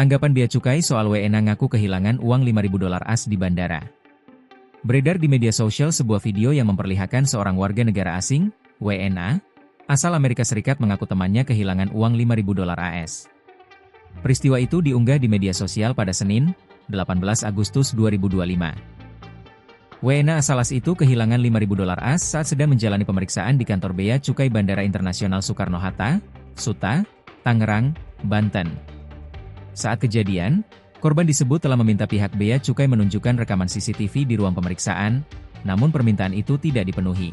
Tanggapan Bea Cukai soal WNA ngaku kehilangan uang $5.000 AS di bandara. Beredar di media sosial sebuah video yang memperlihatkan seorang warga negara asing, WNA, asal Amerika Serikat mengaku temannya kehilangan uang $5.000 AS. Peristiwa itu diunggah di media sosial pada Senin, 18 Agustus 2025. WNA asal AS itu kehilangan $5.000 AS saat sedang menjalani pemeriksaan di kantor Bea Cukai Bandara Internasional Soekarno-Hatta, SUTA, Tangerang, Banten. Saat kejadian, korban disebut telah meminta pihak Bea Cukai menunjukkan rekaman CCTV di ruang pemeriksaan, namun permintaan itu tidak dipenuhi.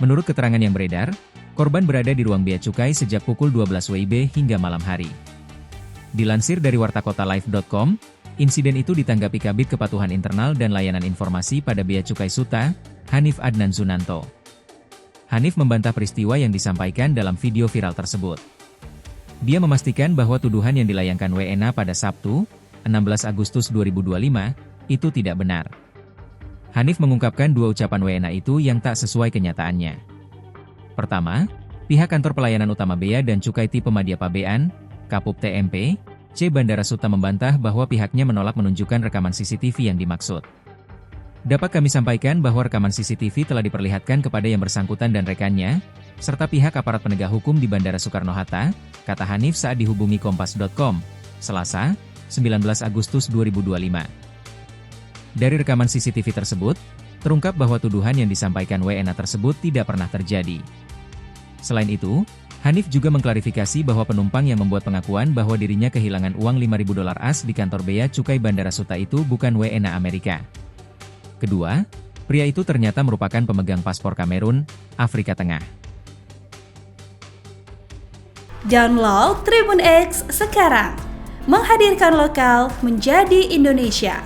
Menurut keterangan yang beredar, korban berada di ruang Bea Cukai sejak pukul 12 WIB hingga malam hari. Dilansir dari wartakotalive.com, insiden itu ditanggapi Kabid Kepatuhan Internal dan Layanan Informasi pada Bea Cukai SUTA, Hanif Adnan Zunanto. Hanif membantah peristiwa yang disampaikan dalam video viral tersebut. Dia memastikan bahwa tuduhan yang dilayangkan WNA pada Sabtu, 16 Agustus 2025, itu tidak benar. Hanif mengungkapkan dua ucapan WNA itu yang tak sesuai kenyataannya. Pertama, pihak Kantor Pelayanan Utama Bea dan Cukai Tipe Madya Pabean, Kapup TMP, C Bandara SUTA membantah bahwa pihaknya menolak menunjukkan rekaman CCTV yang dimaksud. Dapat kami sampaikan bahwa rekaman CCTV telah diperlihatkan kepada yang bersangkutan dan rekannya, serta pihak aparat penegak hukum di Bandara Soekarno-Hatta, kata Hanif saat dihubungi Kompas.com, Selasa, 19 Agustus 2025. Dari rekaman CCTV tersebut, terungkap bahwa tuduhan yang disampaikan WNA tersebut tidak pernah terjadi. Selain itu, Hanif juga mengklarifikasi bahwa penumpang yang membuat pengakuan bahwa dirinya kehilangan uang $5.000 AS di kantor Bea Cukai Bandara SUTA itu bukan WNA Amerika. Kedua, pria itu ternyata merupakan pemegang paspor Kamerun, Afrika Tengah. Download Tribun X sekarang, menghadirkan lokal menjadi Indonesia.